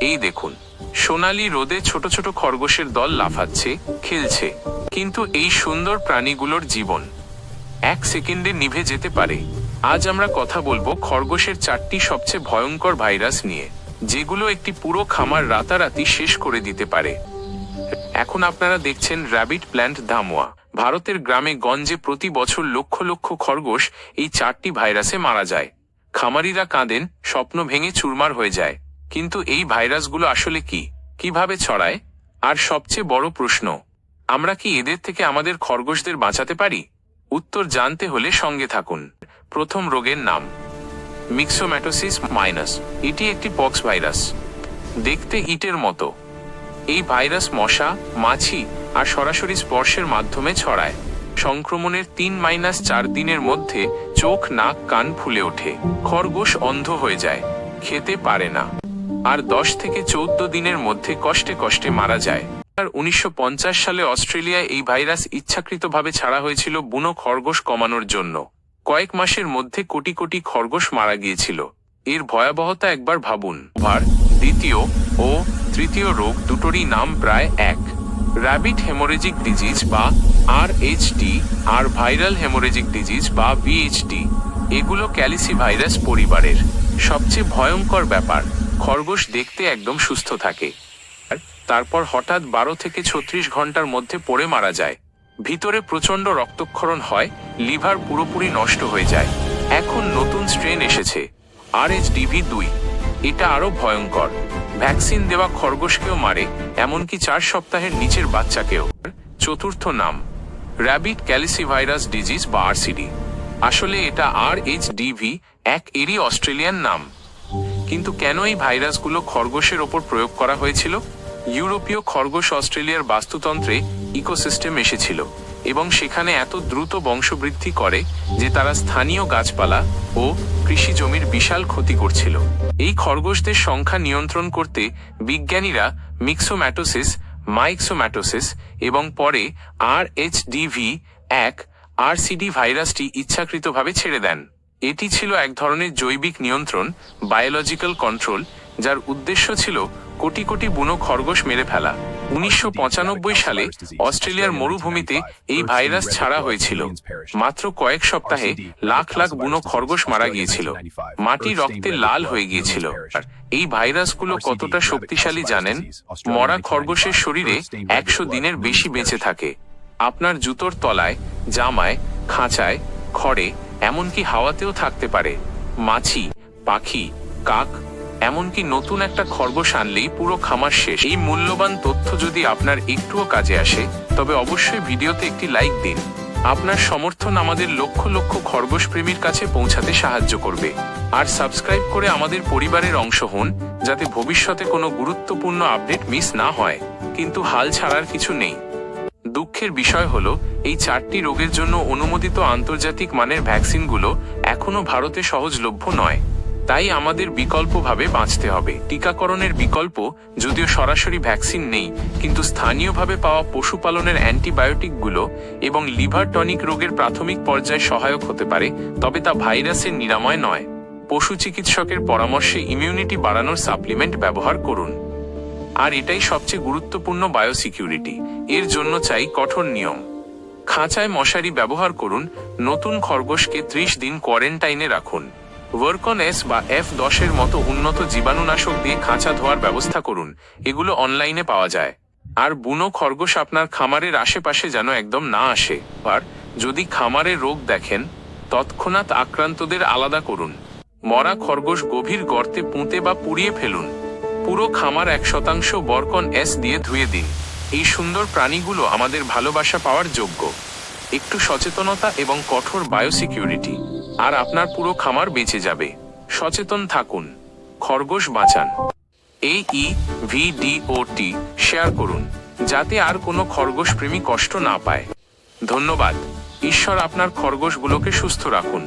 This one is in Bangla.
এই দেখুন, সোনালী রোদে ছোট ছোট খরগোশের দল লাফাচ্ছে, খেলছে, কিন্তু এই সুন্দর প্রাণীগুলোর জীবন 1 সেকেন্ডে নিভে যেতে পারে। আজ আমরা কথা বলবো খরগোশের 4টি সবচেয়ে ভয়ঙ্কর ভাইরাস নিয়ে, যেগুলো একটি পুরো খামার রাতারাতি শেষ করে দিতে পারে। এখন আপনারা দেখছেন র্যাবিট প্ল্যান্ট ধামোয়া। ভারতের গ্রামে গঞ্জে প্রতি বছর লক্ষ লক্ষ খরগোশ এই 4টি ভাইরাসে মারা যায়। খামারিরা কাঁদেন, স্বপ্ন ভেঙে চুরমার হয়ে যায়। কিন্তু এই ভাইরাসগুলো আসলে কি, কিভাবে ছড়ায়, আর সবচেয়ে বড় প্রশ্ন, আমরা কি এদের থেকে আমাদের খরগোশদের বাঁচাতে পারি? উত্তর জানতে হলে সঙ্গে থাকুন। প্রথম রোগের নাম মিক্সোম্যাটোসিস মাইনাস। এটি একটি পক্স ভাইরাস, দেখতে ইটের মতো। এই ভাইরাস মশা, মাছি আর সরাসরি স্পর্শের মাধ্যমে ছড়ায়। সংক্রমণের 3-4 দিনের মধ্যে চোখ, নাক, কান ফুলে ওঠে, খরগোশ অন্ধ হয়ে যায়, খেতে পারে না, আর 10 থেকে 14 দিনের মধ্যে কষ্টে কষ্টে মারা যায়। 1950 সালে অস্ট্রেলিয়ায় এই ভাইরাস ইচ্ছাকৃতভাবে ছাড়া হয়েছিল বুনো খরগোশ কমানোর জন্য। কয়েক মাসের মধ্যে কোটি কোটি খরগোশ মারা গিয়েছিল। এর ভয়াবহতা একবার ভাবুন। দ্বিতীয় ও তৃতীয় রোগ দুটোরই নাম প্রায় এক, র্যাবিট হেমোরেজিক ডিজিজ বা RHD আর ভাইরাল হেমোরেজিক ডিজিজ বা VHD। এগুলো ক্যালিসি ভাইরাস পরিবারের। সবচেয়ে ভয়ঙ্কর ব্যাপার, খরগোশ দেখতে একদম সুস্থ থাকে, তারপর হঠাৎ 12 থেকে 36 ঘন্টার মধ্যে পড়ে মারা যায়। ভিতরে প্রচণ্ড রক্তক্ষরণ হয়, লিভার পুরোপুরি নষ্ট হয়ে যায়। এখন নতুন স্ট্রেন এসেছে, RHDV2। এটা আরো ভয়ঙ্কর, ভ্যাকসিন দেওয়া খরগোশকেও মারে, এমনকি 4 সপ্তাহের নিচের বাচ্চাকেও। চতুর্থ নাম র্যাবিট ক্যালিসিভাইরাস ডিজিজ বা RCD। আসলে এটা RHDV1 এরই অস্ট্রেলিয়ান নাম। কিন্তু কেন এই ভাইরাসগুলো খরগোশের ওপর প্রয়োগ করা হয়েছিল? ইউরোপীয় খরগোশ অস্ট্রেলিয়ার বাস্তুতন্ত্রে ইকোসিস্টেম এসেছিল এবং সেখানে এত দ্রুত বংশবৃদ্ধি করে যে তারা স্থানীয় গাছপালা ও কৃষি জমির বিশাল ক্ষতি করছিল। এই খরগোশদের সংখ্যা নিয়ন্ত্রণ করতে বিজ্ঞানীরা মিক্সোম্যাটোসিস, মাইক্সোম্যাটোসিস এবং পরে RHDV1 RCD ভাইরাসটি ইচ্ছাকৃতভাবে ছেড়ে দেন। এটি ছিল এক ধরনের জৈবিক নিয়ন্ত্রণ, বায়োলজিক্যাল কন্ট্রোল, যার উদ্দেশ্য ছিল কোটি কোটি বুনো খরগোশ মেরে ফেলা। 1995 সালে অস্ট্রেলিয়ার মরুভূমিতে এই ভাইরাস ছাড়া হয়েছিল। মাত্র কয়েক সপ্তাহে লাখ লাখ বুনো খরগোশ মারা গিয়েছিল, মাটি রক্তে লাল হয়ে গিয়েছিল। এই ভাইরাসগুলো কতটা শক্তিশালী জানেন? মরা খরগোশের শরীরে 100 দিনের বেশি বেঁচে থাকে। আপনার জুতোর তলায়, জামায়, খাঁচায়, খড়ে, এমনকি হাওয়াতেও থাকতে পারে। মাছি, পাখি, কাক, এমনকি নতুন একটা খরগোশ আনলেই পুরো খামার শেষ। এই মূল্যবান তথ্য যদি আপনার একটুও কাজে আসে, তবে অবশ্যই ভিডিওতে একটি লাইক দিন। আপনার সমর্থন আমাদের লক্ষ লক্ষ খরগোশ প্রেমীর কাছে পৌঁছাতে সাহায্য করবে। আর সাবস্ক্রাইব করে আমাদের পরিবারের অংশ হন, যাতে ভবিষ্যতে কোনো গুরুত্বপূর্ণ আপডেট মিস না হয়। কিন্তু হাল ছাড়ার কিছু নেই। দুঃখের বিষয় হলো, এই 4টি রোগের জন্য অনুমোদিত আন্তর্জাতিক মানের ভ্যাকসিনগুলো এখনো ভারতে সহজলভ্য নয়। তাই আমাদের বিকল্পভাবে বাঁচতে হবে। টিকাকরণের বিকল্প, যদিও সরাসরি ভ্যাকসিন নেই, কিন্তু স্থানীয়ভাবে পাওয়া পশুপালনের অ্যান্টিবায়োটিকগুলো এবং লিভার টনিক রোগের প্রাথমিক পর্যায়ে সহায়ক হতে পারে, তবে তা ভাইরাসের নিরাময় নয়। পশু চিকিৎসকের পরামর্শে ইমিউনিটি বাড়ানোর সাপ্লিমেন্ট ব্যবহার করুন। আর এটাই সবচেয়ে গুরুত্বপূর্ণ বায়োসিকিউরিটি। এর জন্য চাই কঠোর নিয়ম। খাঁচায় মশারি ব্যবহার করুন। নতুন খরগোশকে 30 দিন কোয়ারেন্টাইনে রাখুন। ভারকন-S বা F10 এর মতো উন্নত জীবাণুনাশক দিয়ে খাঁচা ধোয়ার ব্যবস্থা করুন। এগুলো অনলাইনে পাওয়া যায়। আর বুনো খরগোশ আপনার খামারের আশেপাশে যেন একদম না আসে। আর যদি খামারে রোগ দেখেন, তৎক্ষণাৎ আক্রান্তদের আলাদা করুন। মরা খরগোশ গভীর গর্তে পুঁতে বা পুড়িয়ে ফেলুন। পুরো খামার 100% ভারকন-S দিয়ে ধুয়ে দিন। এই সুন্দর প্রাণীগুলো আমাদের ভালোবাসা পাওয়ার যোগ্য। একটু সচেতনতা এবং কঠোর বায়োসিকিউরিটি, আর আপনার পুরো খামার বেঁচে যাবে। সচেতন থাকুন, খরগোশ বাঁচান। AEVDOT শেয়ার করুন, যাতে আর কোনো খরগোশ প্রেমী কষ্ট না পায়। ধন্যবাদ। ঈশ্বর আপনার খরগোশগুলোকে সুস্থ রাখুন।